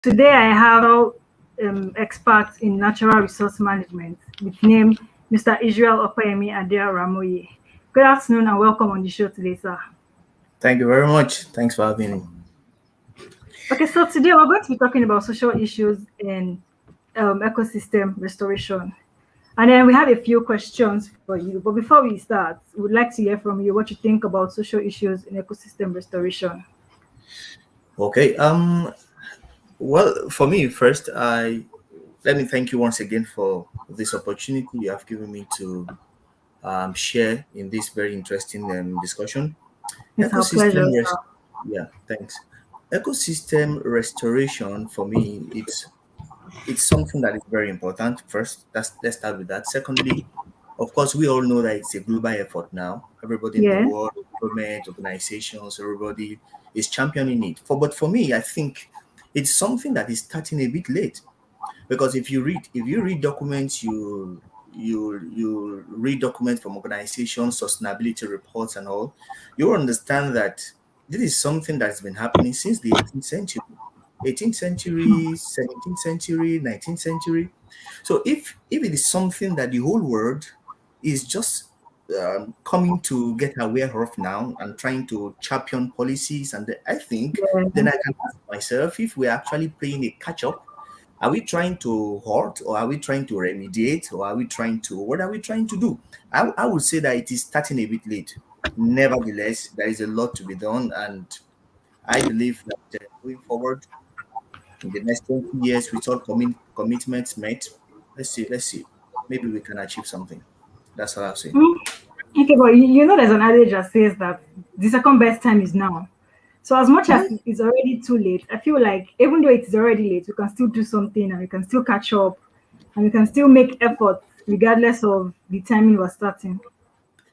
Today I have experts in natural resource management with name Mr. Israel Opayemi Adea Ramoye. Good afternoon and welcome on the show today, sir. Thank you very much. Thanks for having me. Okay, so today we're going to be talking about social issues in ecosystem restoration. And then we have a few questions for you. But before we start, we would like to hear from you what you think about social issues in ecosystem restoration. Okay. Well, for me first, I let me thank you once again for this opportunity you have given me to share in this very interesting discussion. It's our pleasure, Ecosystem sir. rest. Yeah, thanks. Ecosystem restoration for me, it's something that is very important. First, let's start with that. Secondly, of course, we all know that it's a global effort now. Everybody in the Yeah, world, government, organizations, everybody is championing it. But for me, I think it's something that is starting a bit late because if you read documents, you read documents from organizations, sustainability reports, and all, you understand that this is something that's been happening since the 18th century. 18th century, 17th century, 19th century. So if it is something that the whole world is just coming to get aware of now and trying to champion policies, and I think yeah. then I can ask myself if we're actually playing a catch up. Are we trying to halt, or are we trying to remediate, or are we trying to what are we trying to do? I would say that it is starting a bit late. Nevertheless, there is a lot to be done, and I believe that going forward in the next 20 years with all commitments met, let's see, maybe we can achieve something. That's all I'll say. Mm, okay, but you know there's an adage that says that the second best time is now. So as much as Mhm. it's already too late, I feel like even though it is already late, we can still do something and we can still catch up and we can still make effort regardless of the timing we're starting. What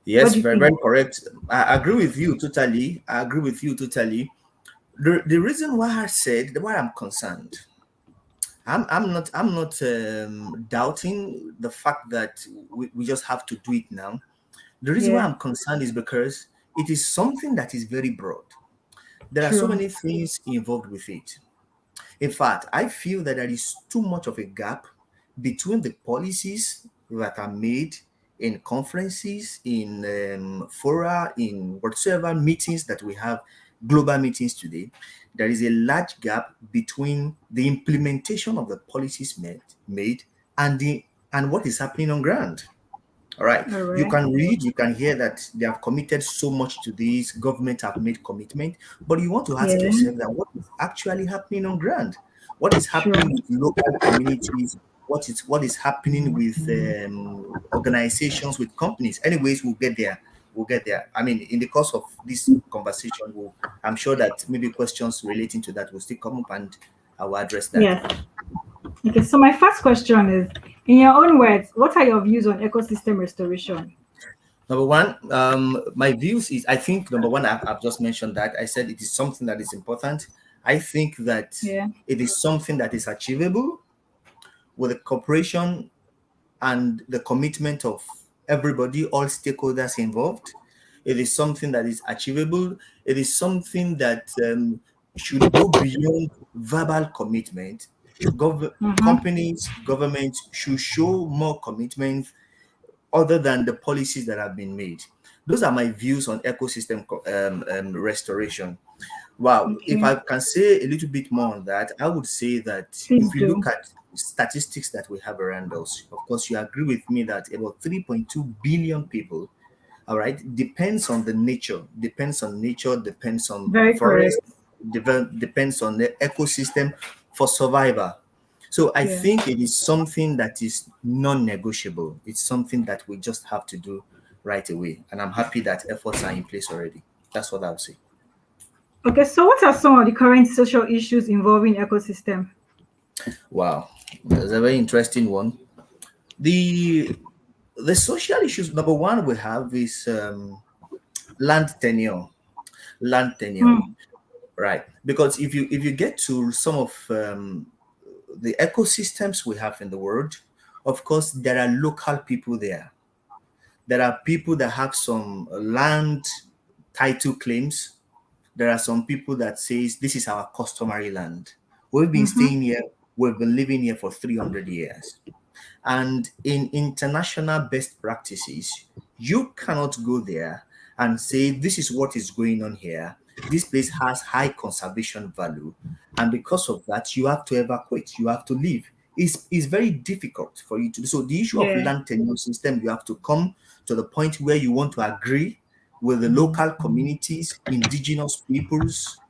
Yes, do you very, think? very correct. I agree with you totally. I agree with you totally. The reason why I said why I'm concerned, I'm not doubting the fact that we just have to do it now. The reason why Yeah, I'm concerned is because it is something that is very broad. There are so true. many things involved with it. In fact, I feel that there is too much of a gap between the policies that are made in conferences, in fora, in whatsoever meetings that we have, global meetings today. There is a large gap between the implementation of the policies made and what is happening on ground. All right. All You right. can read, you can hear that they have committed so much to this, government have made commitment, but you want to ask Yeah, yourself that what is actually happening on ground? What is true. happening with local communities? What is happening with organizations, with companies? Anyways, we'll get there. We'll get there. I mean, in the course of this conversation, I'm sure that maybe questions relating to that will still come up and I will address that. Yes. Okay, so my first question is, in your own words, what are your views on ecosystem restoration? Number one, my views is I think number one, I've just mentioned that. I said it is something that is important. I think that Yeah. it is something that is achievable with the cooperation and the commitment of everybody, all stakeholders involved. It is something that is achievable. It is something that should go beyond verbal commitment. Mm-hmm. Companies, governments should show more commitment other than the policies that have been made. Those are my views on ecosystem restoration. Wow, if Okay. I can say a little bit more on that, I would say that Please if we do. look at statistics that we have around us, of course, you agree with me that about 3.2 billion people, all right, depends on Very forest, correct. depends on the ecosystem for survival. So I Yeah. think it is something that is non-negotiable. It's something that we just have to do right away. And I'm happy that efforts are in place already. That's what I'll say. Okay, so what are some of the current social issues involving ecosystem? Wow. That's a very interesting one. The the social issues, number one we have is land tenure. Land tenure. Hmm. Right. Because if you get to some of the ecosystems we have in the world, of course, there are local people there. There are people that have some land title claims. There are some people that says this is our customary land. We've been Mm-hmm. staying here, we've been living here for 300 years. And in international best practices, you cannot go there and say, this is what is going on here. This place has high conservation value. And because of that, you have to evacuate, you have to leave. It's very difficult for you to do. So the issue of Yeah. land tenure system, you have to come to the point where you want to agree with the local communities, indigenous peoples,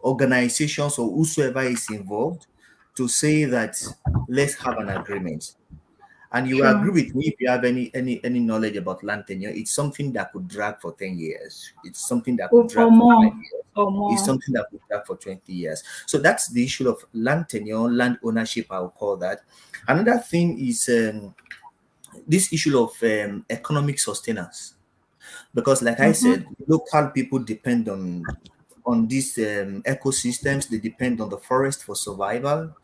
organizations, or whosoever is involved to say that let's have an agreement. And you True. agree with me, if you have any knowledge about land tenure, it's something that could drag for 10 years. It's something that could Or drag for more. 5 years. Or It's more. something that could drag for 20 years. So that's the issue of land tenure, land ownership, I will call that. Another thing is this issue of economic sustenance. Because like I Mm-hmm. said, local people depend on these ecosystems. They depend on the forest for survival.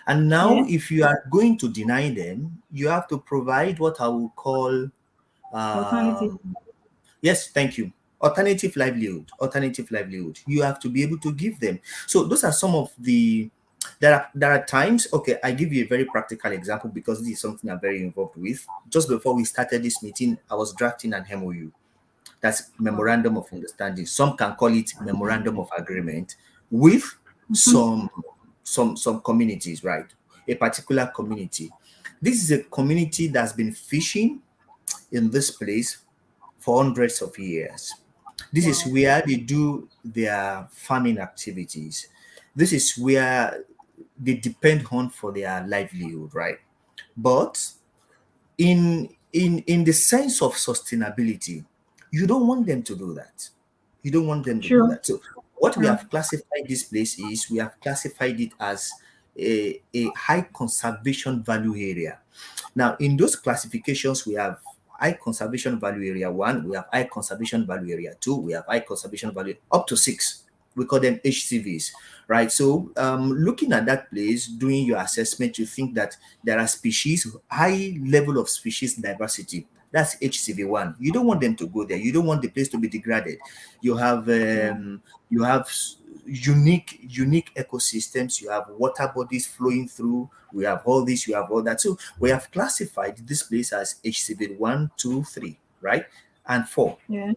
And now, Yeah. if you are going to deny them, you have to provide what I will call, Alternative. um, yes, thank you, alternative livelihood. Alternative livelihood. You have to be able to give them. So those are some of the. There are times. Okay, I give you a very practical example because this is something I'm very involved with. Just before we started this meeting, I was drafting an MOU. That's memorandum of understanding. Some can call it memorandum of agreement with Mm-hmm. some communities, right? A particular community. This is a community that's been fishing in this place for hundreds of years. This is Wow. where they do their farming activities. This is where they depend on for their livelihood, right? But in the sense of sustainability, you don't want them to do that. You don't want them to do True. that. So what we True. have classified this place is, we have classified it as a high conservation value area. Now, in those classifications, we have high conservation value area one, we have high conservation value area two, we have high conservation value up to six. We call them HCVs, right? So, looking at that place, doing your assessment, you think that there are species, high level of species diversity. That's HCV1. You don't want them to go there. You don't want the place to be degraded. You have Yeah. unique ecosystems. You have water bodies flowing through. We have all this. You have all that. So we have classified this place as HCV one, two, three, right, and four. Yeah.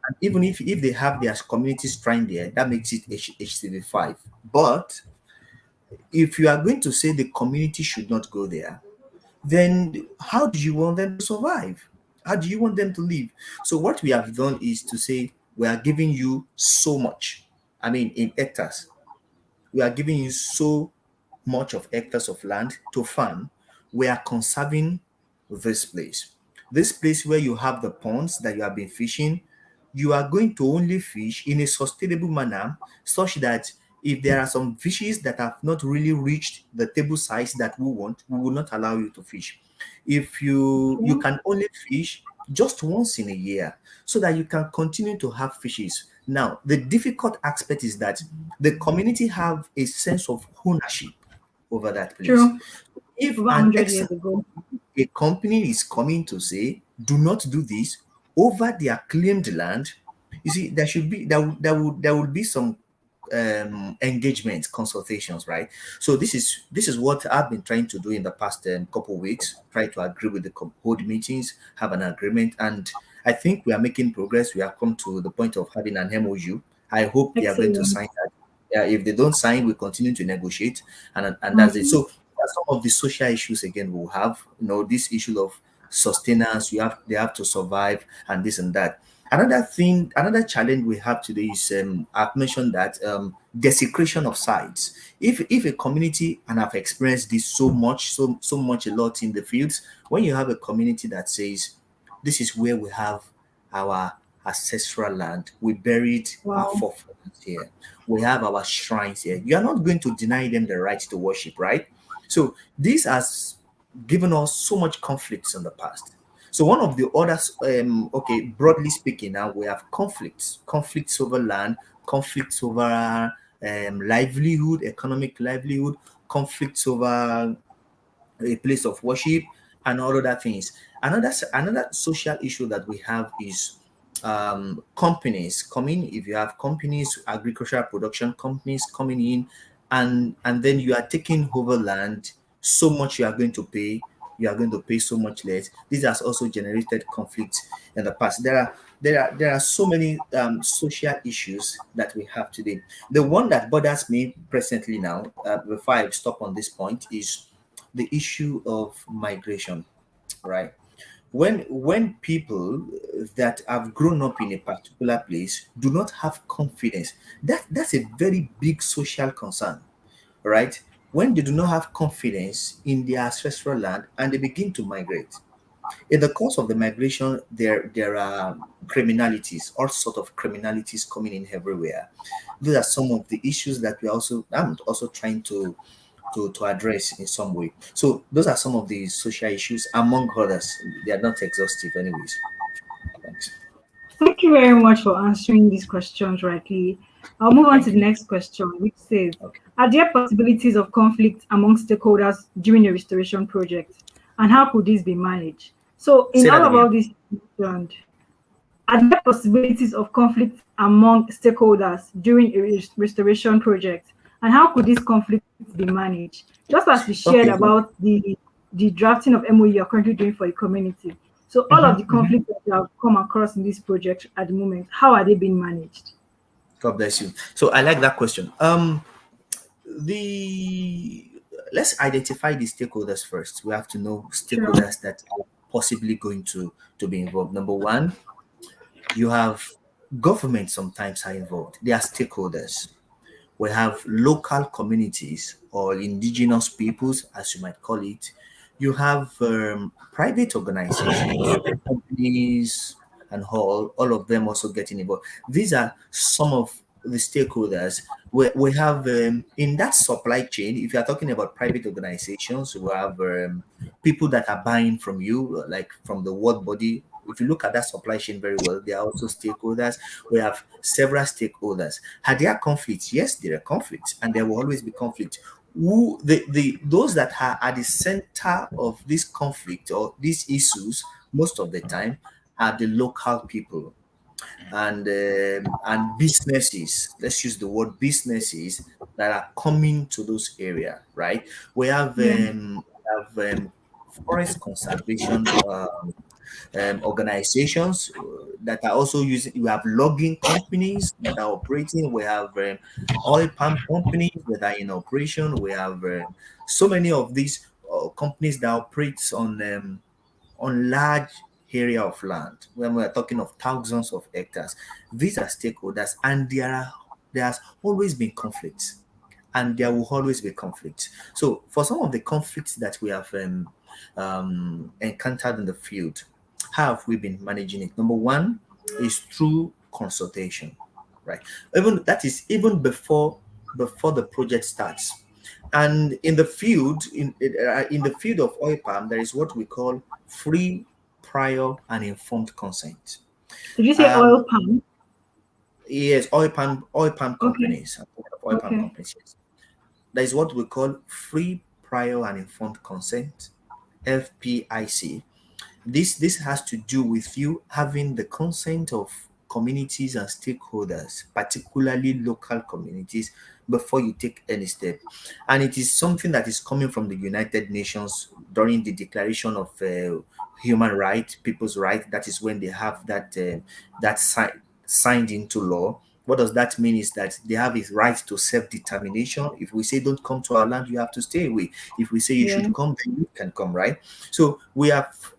And even if they have their community shrine there, that makes it HCV five. But if you are going to say the community should not go there, then how do you want them to survive? How do you want them to live? So what we have done is to say, we are giving you so much. I mean, in hectares, we are giving you so much of hectares of land to farm. We are conserving this place. This place where you have the ponds that you have been fishing, you are going to only fish in a sustainable manner, such that if there are some fishes that have not really reached the table size that we want, we will not allow you to fish. If you Okay. can only fish just once in a year, so that you can continue to have fishes. Now, the difficult aspect is that the community have a sense of ownership over that place. True. If Over an 100 ex years ago. a company is coming to say, do not do this over their claimed land, you see, there should be there would be some engagement consultations, right? So this is what I've been trying to do in the past couple weeks, try to agree with the hold meetings, have an agreement, and I think we are making progress. We have come to the point of having an MOU. I hope they are going to Excellent. sign that. Yeah, if they don't sign, we continue to negotiate, and that's it. Mm-hmm. So that's some of the social issues again we'll have. This issue of sustenance. They have to survive, and this and that. Another thing, another challenge we have today is, I've mentioned that, desecration of sites. If a community, and I've experienced this so much a lot in the fields, when you have a community that says, this is where we have our ancestral land, we buried our Wow. forefathers here, we have our shrines here, you are not going to deny them the right to worship, right? So this has given us so much conflicts in the past. So one of the others, okay, broadly speaking, now we have conflicts over land, conflicts over livelihood, economic livelihood, conflicts over a place of worship, and all other things. Another social issue that we have is, companies coming. If you have companies, agricultural production companies coming in, and then you are taking over land, so much you are going to pay so much less. This has also generated conflicts in the past. There are so many social issues that we have today. The one that bothers me presently now, before I stop on this point, is the issue of migration, right? When people that have grown up in a particular place do not have confidence, that's a very big social concern, right? When they do not have confidence in their ancestral land and they begin to migrate. In the course of the migration, there are criminalities, all sort of criminalities coming in everywhere. These are some of the issues that I'm also trying to address in some way. So those are some of the social issues, among others. They are not exhaustive, anyways. Thanks. Thank you very much for answering these questions rightly. I'll move on to Thank the you. next question, which says, Okay. are there possibilities of conflict among stakeholders during a restoration project? And how could this be managed? So, in Say all that of all again. this mentioned, are there possibilities of conflict among stakeholders during a restoration project? And how could this conflict be managed? Just as you shared Okay. So, about the drafting of MOU you're currently doing for a community. So all of the mhm. conflicts that you have come across in this project at the moment, how are they being managed? God bless you. So I like that question. The Let's identify the stakeholders first. We have to know Sure. stakeholders that are possibly going to be involved. Number one, you have government sometimes are involved. They are stakeholders. We have local communities or indigenous peoples, as you might call it. You have private organizations, companies, and all of them also getting involved. These are some of the stakeholders. We have in that supply chain, if you are talking about private organizations, we have people that are buying from you, like from the world body. If you look at that supply chain very well, they are also stakeholders. We have several stakeholders. Are there conflicts? Yes, there are conflicts, and there will always be conflict. Who the those that are at the center of this conflict or these issues most of the time are the local people and businesses. Let's use the word businesses that are coming to those area, right? Yeah. We have forest conservation organizations that are also using. We have logging companies that are operating. We have oil palm companies that are in operation. We have so many of these companies that operates on large area of land. When we're talking of thousands of hectares, these are stakeholders, and there has always been conflicts, and there will always be conflicts. So for some of the conflicts that we have encountered in the field, how have we been managing it? Number one is through consultation, right? Even that is even before the project starts. And in the field, in the field of oil palm, there is what we call free, prior, and informed consent. Did you say Um, oil palm? yes, oil palm Okay. companies, I'm talking of oil palm Okay. companies. Yes. That is what we call free, prior, and informed consent, FPIC. This has to do with you having the consent of communities and stakeholders, particularly local communities, before you take any step. And it is something that is coming from the United Nations during the Declaration of Human Rights, People's Rights. That is when they have that signed into law. What does that mean is that they have a right to self-determination. If we say don't come to our land, you have to stay away. If we say you Yeah. should come, then you can come, right? So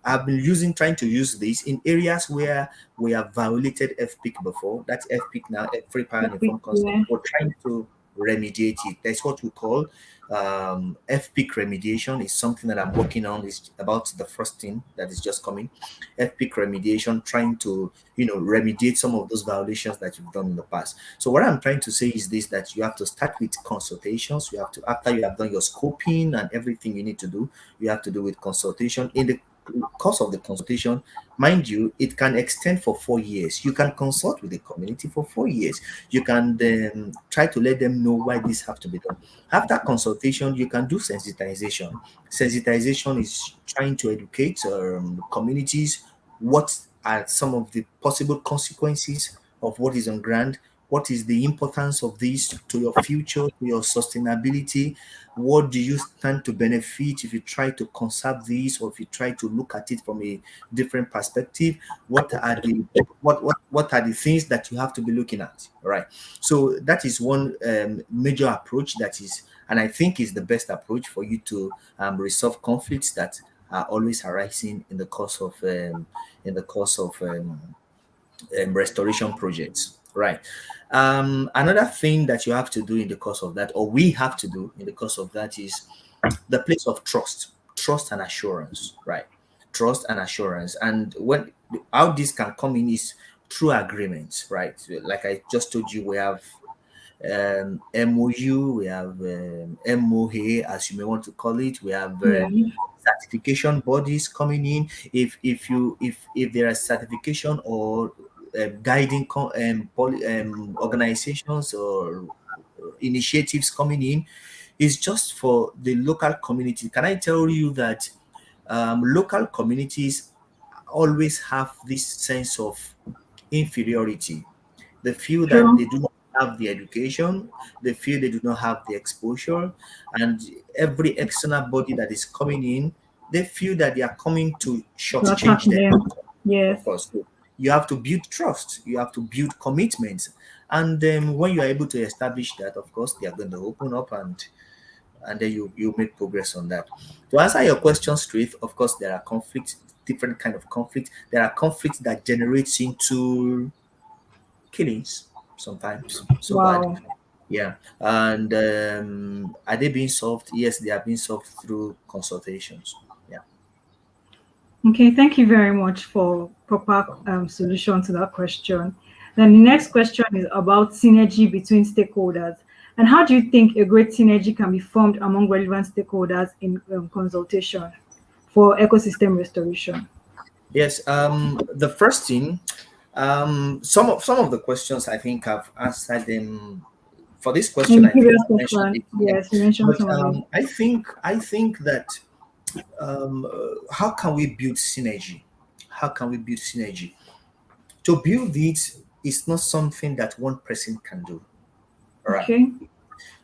have been trying to use this in areas where we have violated FPIC before. That's FPIC now, free power and informed consent. Yeah. We're trying to remediate it. That's what we call FPIC remediation. Is something that I'm working on. Is about the first thing that is just coming. FPIC remediation, trying to remediate some of those violations that you've done in the past. So what I'm trying to say is this: that you have to start with consultations. You have to, after you have done your scoping and everything you need to do, you have to do with consultation. In the course of the consultation, mind you, it can extend for 4 years. You can consult with the community for 4 years. You can then try to let them know why this have to be done. After consultation, you can do sensitization. Sensitization is trying to educate communities what are some of the possible consequences of what is on ground, what is the importance of this to your future, to your sustainability? What do you stand to benefit if you try to conserve this, or if you try to look at it from a different perspective? What are the what are the things that you have to be looking at? Right. So that is one major approach that is, and I think is the best approach for you to resolve conflicts that are always arising in the course of restoration projects. Right. Another thing that you have to do in the course of that, or we have to do in the course of that, is the place of trust and assurance. Right. Trust and assurance. And when how this can come in is through agreements. Right. Like I just told you, we have MOU, we have MOA, as you may want to call it. We have Yeah. certification bodies coming in. If there are certification or guiding organizations or initiatives coming in, it's just for the local community. Can I tell you that local communities always have this sense of inferiority? They feel that they True. do not have the education, they feel they do not have the exposure, and every external body that is coming in, they feel that they are coming to To attack shortchange them. them. Yes. Of course, so you have to build trust, you have to build commitments, and when you are able to establish that, of course, they are going to open up, and then you make progress on that. To answer your question straight, of course, there are conflicts, different kind of conflict. There are conflicts that generates into killings sometimes. So bad. Wow. Yeah. And are they being solved? Yes, they are being solved through consultations. Yeah. Okay, thank you very much for proper solution to that question. Then the next question is about synergy between stakeholders. And how do you think a great synergy can be formed among relevant stakeholders in consultation for ecosystem restoration? Yes. The first thing, some of the questions I think I've answered them. For this In question, the I think previous I've mentioned question, it. Yeah. yes, you mentioned But some of it. I think that how can we build synergy? How can we build synergy? To build it is not something that one person can do. All right. Okay,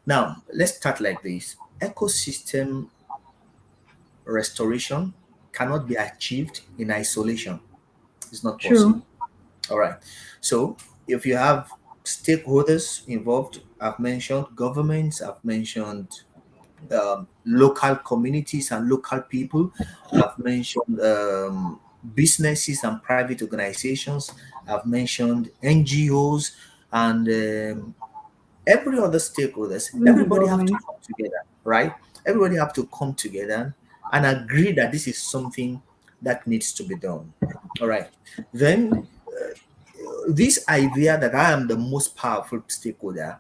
Now, let's start like this. Ecosystem restoration cannot be achieved in isolation. It's not true. possible. All right. So, if you have stakeholders involved, I've mentioned governments, I've mentioned local communities and local people, I've mentioned businesses and private organizations, I've mentioned NGOs, and every other stakeholders, Even the everybody have to government. come together, right? Everybody have to come together and agree that this is something that needs to be done. All right. Then this idea that I am the most powerful stakeholder,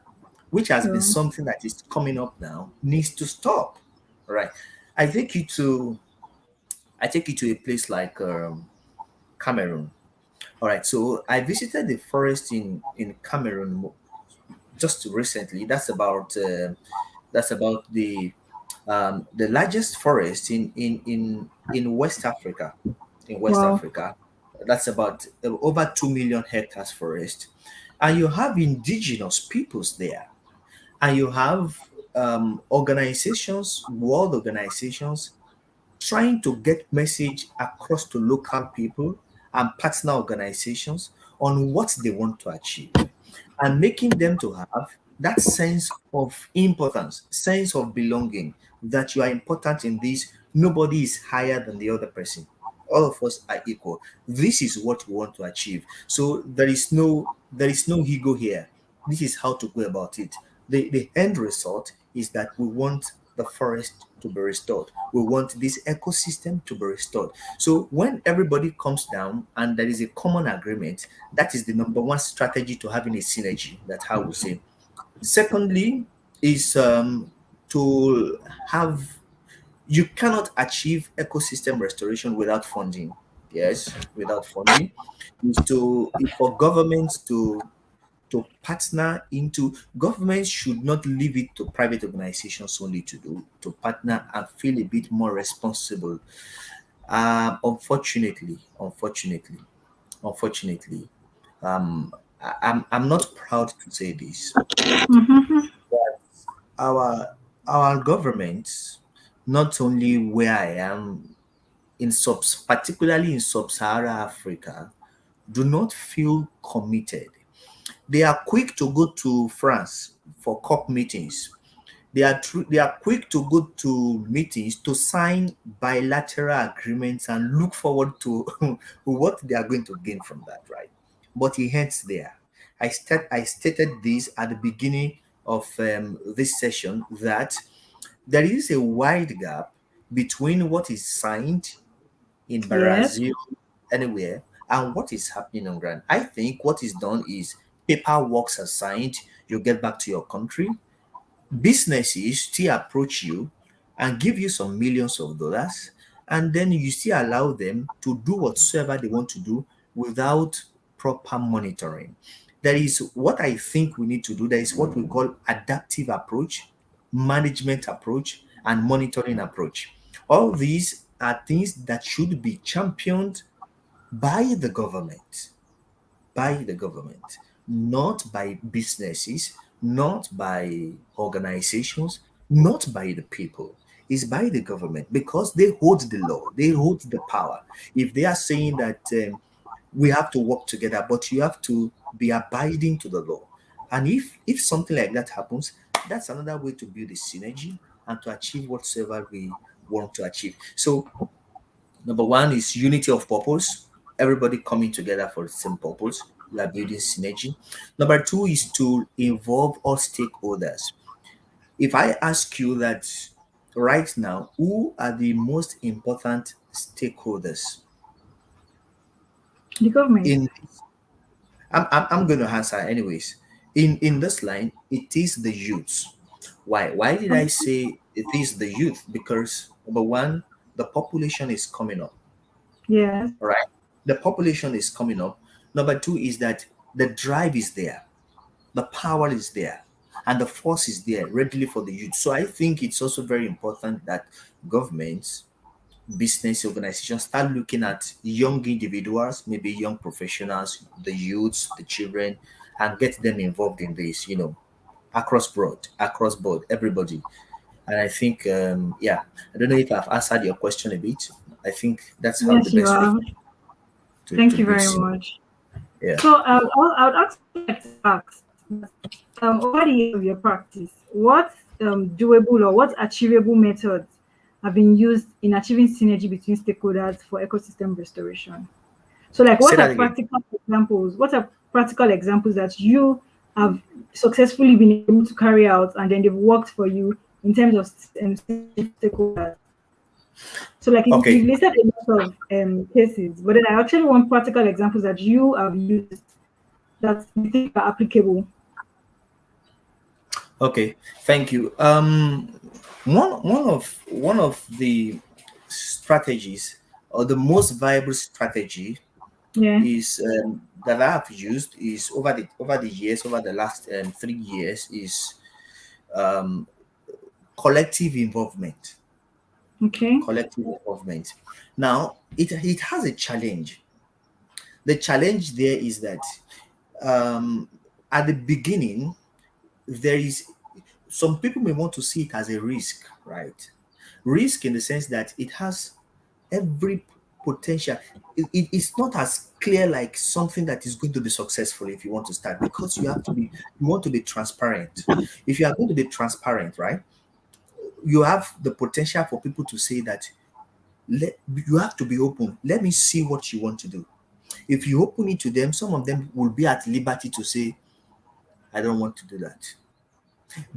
which has been True. something that is coming up now, needs to stop. All right. I take you to I take you to a place like Cameroon. All right. So I visited the forest in Cameroon just recently. That's about the largest forest in West Africa. In West Wow. Africa, that's about over 2 million hectares forest, and you have indigenous peoples there, and you have organizations, world organizations, trying to get message across to local people and partner organizations on what they want to achieve, and making them to have that sense of importance, sense of belonging, that you are important in this. Nobody is higher than the other person. All of us are equal. This is what we want to achieve. So there is no ego here. This is how to go about it. The end result is that we want the forest to be restored. We want this ecosystem to be restored. So when everybody comes down and there is a common agreement, that is the number one strategy to having a synergy. That's how we say. Secondly, is to have you cannot achieve ecosystem restoration without funding. Yes, without funding is for governments to partner into. Governments should not leave it to private organizations only to do, to partner and feel a bit more responsible. Unfortunately, unfortunately, I'm not proud to say this, Mm-hmm. but our governments, not only where I am particularly in sub-Sahara Africa, do not feel committed. They are quick to go to France for COP meetings. They are quick to go to meetings to sign bilateral agreements and look forward to what they are going to gain from that, right? But it ends there. I stated this at the beginning of this session that there is a wide gap between what is signed in Yes. Brazil, anywhere, and what is happening on ground. I think what is done is paperwork are signed, you get back to your country, businesses still approach you and give you some millions of dollars, and then you still allow them to do whatsoever they want to do without proper monitoring. There is what I think we need to do. There is what we call adaptive approach, management approach, and monitoring approach. All these are things that should be championed by the government, not by businesses, not by organizations, not by the people. It's by the government because they hold the law, they hold the power. If they are saying that we have to work together, but you have to be abiding to the law. And if something like that happens, that's another way to build a synergy and to achieve whatsoever we want to achieve. So number one is unity of purpose, everybody coming together for the same purpose. We are building synergy. Number two is to involve all stakeholders. If I ask you that right now, who are the most important stakeholders The government. in I'm going to answer anyways. In this line, it is the youth. Why did I say it is the youth? Because number one, the population is coming up. Yes. All right. The population is coming up. Number two is that the drive is there, the power is there, and the force is there readily for the youth. So I think it's also very important that governments, business organizations start looking at young individuals, maybe young professionals, the youths, the children, and get them involved in this, across board, everybody. And I think, yeah, I don't know if I've answered your question a bit. I think that's how the Yes, you best way are. to Thank you build very synergy. much. Yeah. So I would also like to ask, over the years of your practice, what doable or what achievable methods have been used in achieving synergy between stakeholders for ecosystem restoration? So, like, Say what are that again. practical examples? What are practical examples that you have successfully been able to carry out, and then they've worked for you in terms of synergy stakeholders? So, like, Okay. you've listed a lot of cases, but then I actually want practical examples that you have used that you think are applicable. Okay. Thank you. One of the strategies or the most viable strategy Yeah. is that I have used is over the years, over the last 3 years, is um, collective involvement. Okay. Collective involvement. Now it has a challenge. The challenge there is that um, at the beginning there is some people may want to see it as a risk, right? Risk in the sense that it has every potential. It's not as clear like something that is going to be successful if you want to start because you want to be transparent. If you are going to be transparent, right, you have the potential for people to say that you have to be open. Let me see what you want to do. If you open it to them, some of them will be at liberty to say, I don't want to do that.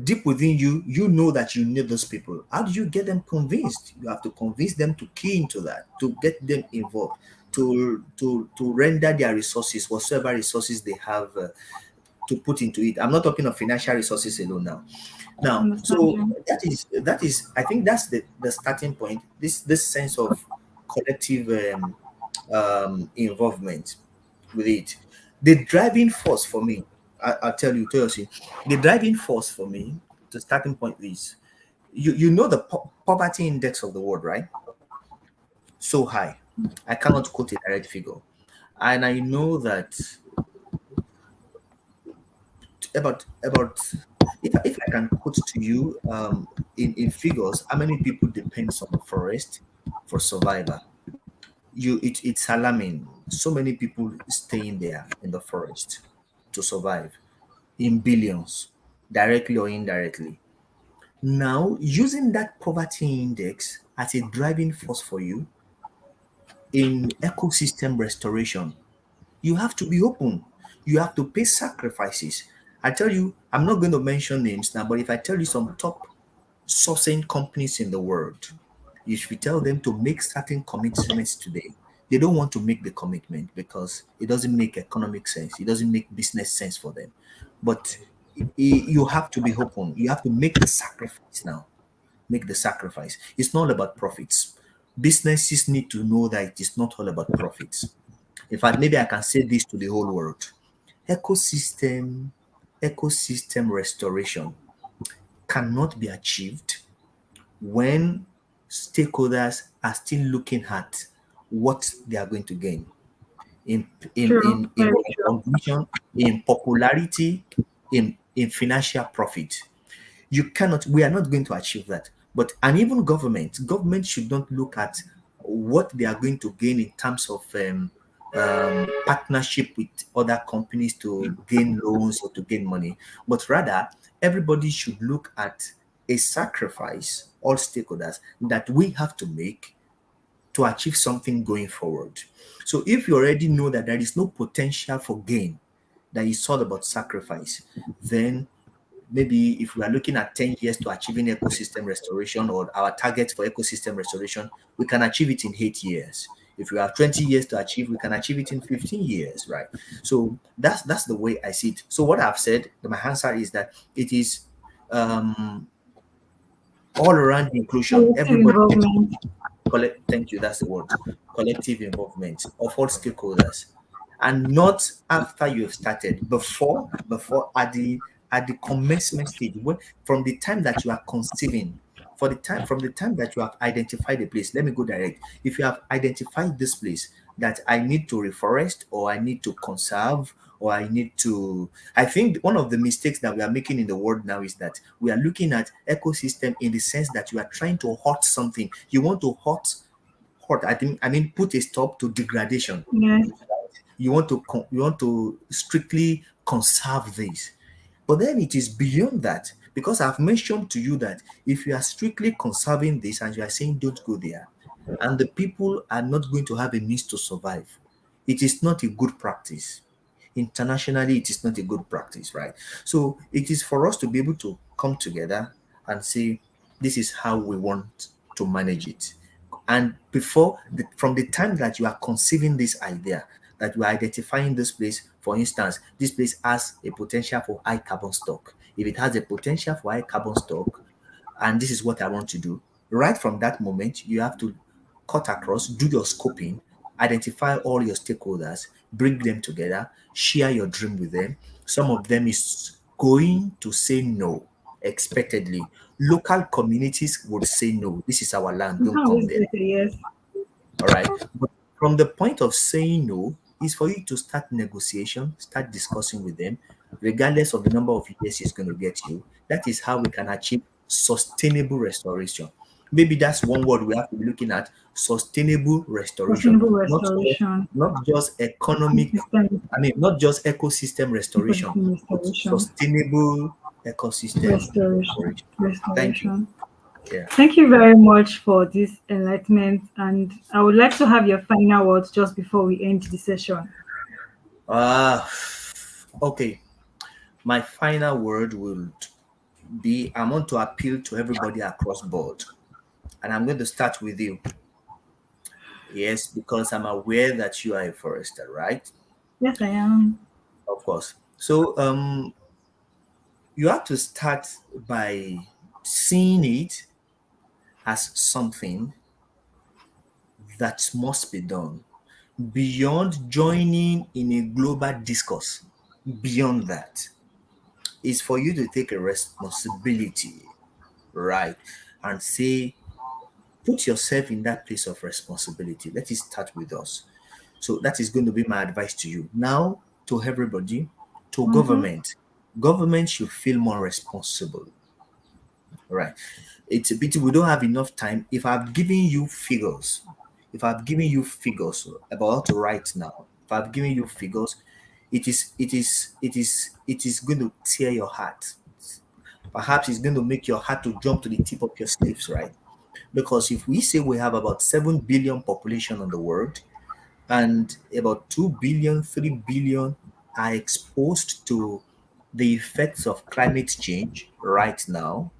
Deep within you, you know that you need those people. How do you get them convinced? You have to convince them to key into that, to get them involved, to render their resources, whatsoever resources they have, to put into it. I'm not talking of financial resources alone now. Now, Understand so you. that is I think that's the starting point. This sense of collective involvement with it. The driving force for me, I'll tell you, Toyosi, the driving force for me, the starting point is you know the poverty index of the world, right? So high. I cannot quote a direct figure. And I know that about if I can put to you in figures how many people depends on the forest for survival. It's alarming. So many people staying there in the forest to survive in billions, directly or indirectly. Now, using that poverty index as a driving force for you in ecosystem restoration, you have to be open. You have to pay sacrifices. I tell you, I'm not going to mention names now, but if I tell you some top sourcing companies in the world, if you tell them to make certain commitments today, they don't want to make the commitment because it doesn't make economic sense. It doesn't make business sense for them. But you have to be open. You have to make the sacrifice now. Make the sacrifice. It's not about profits. Businesses need to know that it is not all about profits. In fact, maybe I can say this to the whole world. Ecosystem, ecosystem restoration cannot be achieved when stakeholders are still looking at what they are going to gain in True. Very true. recognition, in popularity, in financial profit. You cannot, we are not going to achieve that. But and even government should not look at what they are going to gain in terms of partnership with other companies to gain loans or to gain money, but rather everybody should look at a sacrifice, all stakeholders, that we have to make to achieve something going forward. So if you already know that there is no potential for gain, that is all about sacrifice, then maybe if we are looking at 10 years to achieving ecosystem restoration or our target for ecosystem restoration, we can achieve it in 8 years. If we have 20 years to achieve, we can achieve it in 15 years, right? So that's the way I see it. So what I've said, my answer is that it is um, all around inclusion. Collective Everybody involvement. thank you, that's the word. Collective involvement of all stakeholders, and not after you've started, before at the commencement stage, when from the time that you are conceiving, for the time from the time that you have identified the place. Let me go direct. If you have identified this place that I need to reforest, or I need to conserve, or I need to, I think one of the mistakes that we are making in the world now is that we are looking at ecosystem in the sense that you are trying to hurt something. You want to hurt. I mean, put a stop to degradation. Yes. You want to strictly conserve this, but then it is beyond that, because I've mentioned to you that if you are strictly conserving this and you are saying don't go there, and the people are not going to have a means to survive, it is not a good practice. Internationally, it is not a good practice, right? So it is for us to be able to come together and say, this is how we want to manage it. And from the time that you are conceiving this idea, that you are identifying this place, for instance, this place has a potential for high carbon stock. If it has a potential for high carbon stock, and this is what I want to do. Right from that moment, you have to cut across, do your scoping, identify all your stakeholders, bring them together, share your dream with them. Some of them is going to say no, expectedly. Local communities would say no. This is our land, It's don't not come always there. better, yes. All right. But from the point of saying no is for you to start negotiation, start discussing with them, regardless of the number of years it's going to get you. That is how we can achieve sustainable restoration. Maybe that's one word we have to be looking at: sustainable restoration, Sustainable not just restoration. not just economic. Consistent I mean, not just ecosystem restoration, ecosystem but restoration. sustainable ecosystem Restoration. restoration. Thank you. Restoration. Yeah. Thank you very much for this enlightenment. And I would like to have your final words just before we end the session. Uh okay. My final word will be, I want to appeal to everybody across board. And I'm going to start with you. Yes, because I'm aware that you are a forester, right? Yes, I am. Of course. So you have to start by seeing it as something that must be done beyond joining in a global discourse. Beyond that is for you to take a responsibility, right? And say, put yourself in that place of responsibility. Let it start with us. So that is going to be my advice to you. Now, to everybody, to Mm-hmm. government, Government should feel more responsible. Right. It's a pity we don't have enough time. If I've given you figures about right now, if I've given you figures, it is going to tear your heart. Perhaps it's going to make your heart to jump to the tip of your sleeves, right? Because if we say we have about 7 billion population on the world, and about 2 billion, 3 billion are exposed to the effects of climate change right now,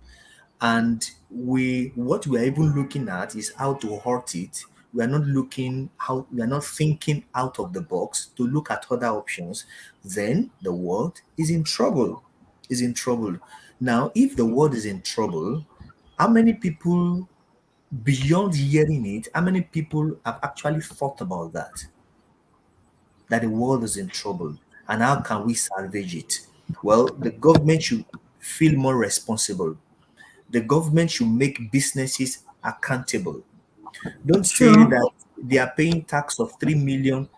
and we what we are even looking at is how to hurt it. We are not thinking out of the box to look at other options. Then the world is in trouble. Is in trouble. Now, if the world is in trouble, how many people, beyond hearing it, how many people have actually thought about that the world is in trouble, and how can we salvage it? Well, the government should feel more responsible. The government should make businesses accountable. Don't say True. that they are paying tax of $3 billion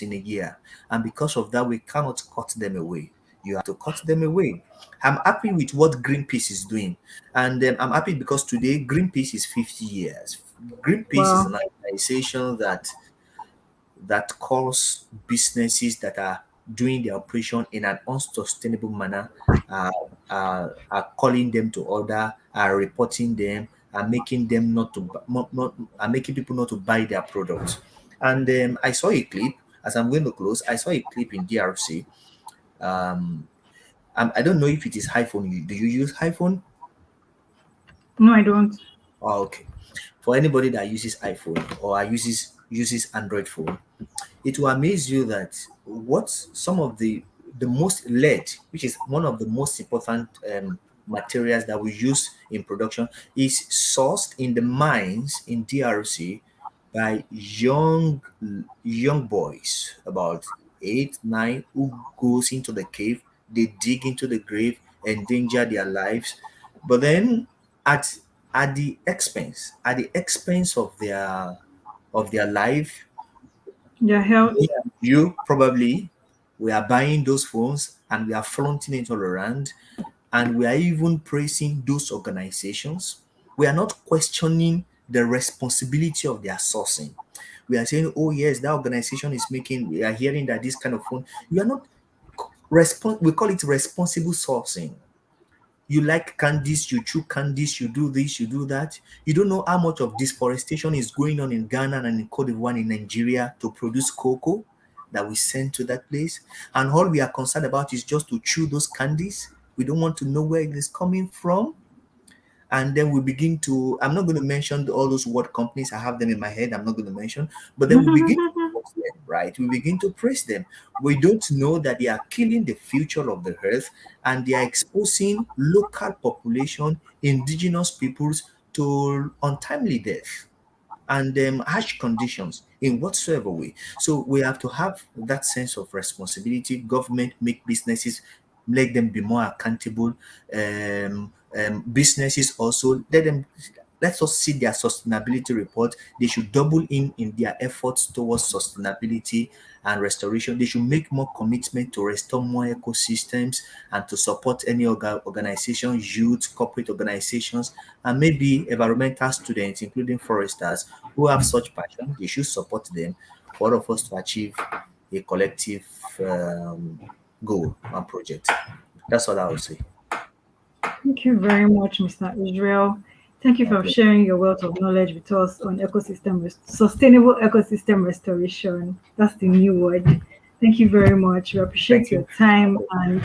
in a year, and because of that, we cannot cut them away. You have to cut them away. I'm happy with what Greenpeace is doing, and I'm happy because today Greenpeace is 50 years. Greenpeace is Wow. an organization that calls businesses that are doing their operation in an unsustainable manner, uh, are calling them to order, are reporting them, are making them not to not are making people not to buy their products. And I saw a clip as I'm going to close. I saw a clip in DRC. Um, I don't know if it is iPhone. Do you use iPhone? No, I don't. Oh, okay. For anybody that uses iPhone or uses Android phone, it will amaze you that what some of the most lead, which is one of the most important materials that we use in production, is sourced in the mines in DRC by young boys about 8 9 who goes into the cave. They dig into the grave, endanger their lives, but then at at the expense of their life. Your Me health. and you probably, we are buying those phones and we are flaunting it all around, and we are even praising those organizations. We are not questioning the responsibility of their sourcing. We are saying, oh yes, that organization is making, we are hearing that this kind of phone. You are not we call it responsible sourcing. You like candies, you chew candies, you do this, you do that. You don't know how much of deforestation is going on in Ghana and in Cote d'Ivoire, in Nigeria, to produce cocoa that we send to that place. And all we are concerned about is just to chew those candies. We don't want to know where it is coming from. And then we begin to, I'm not going to mention all those word companies, I have them in my head, I'm not going to mention, but then we begin to praise them, right? We begin to praise them. We don't know that they are killing the future of the earth, and they are exposing local population, indigenous peoples, to untimely death and harsh conditions in whatsoever way. So we have to have that sense of responsibility. Government make businesses, let them be more accountable. Businesses also let us see their sustainability report. They should double in their efforts towards sustainability and restoration. They should make more commitment to restore more ecosystems and to support any organizations, youth, corporate organizations, and maybe environmental students, including foresters, who have such passion. They should support them for all of us to achieve a collective um, goal and project. That's what I would say. Thank you very much, Mr. Israel. Thank you My for pleasure. sharing your wealth of knowledge with us on sustainable ecosystem restoration. That's the new word. Thank you very much. We appreciate Thank your you. time, and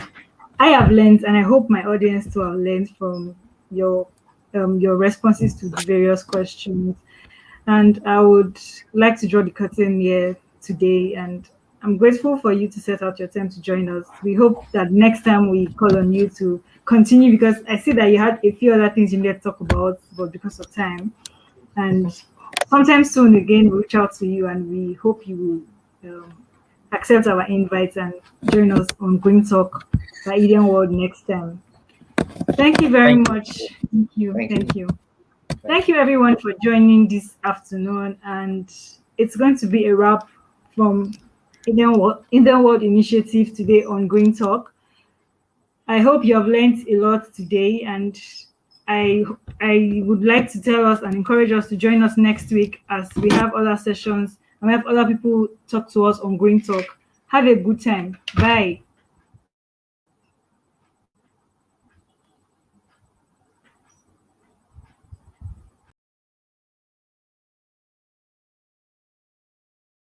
I have learned, and I hope my audience too have learned from your your responses to the various questions. And I would like to draw the curtain here today. And I'm grateful for you to set out your time to join us. We hope that next time we call on you to continue, because I see that you had a few other things you need to talk about, but because of time. And sometime soon again, we'll reach out to you, and we hope you will accept our invite and join us on Green Talk by EdenWorld next time. Thank you very Thank you. much. Thank you. Thank you. Thank you. Thank Thank you you. everyone for joining this afternoon, and it's going to be a wrap from Indian World Initiative today on Green Talk. I hope you have learned a lot today, and I I would like to tell us and encourage us to join us next week as we have other sessions and we have other people talk to us on Green Talk. Have a good time. Bye.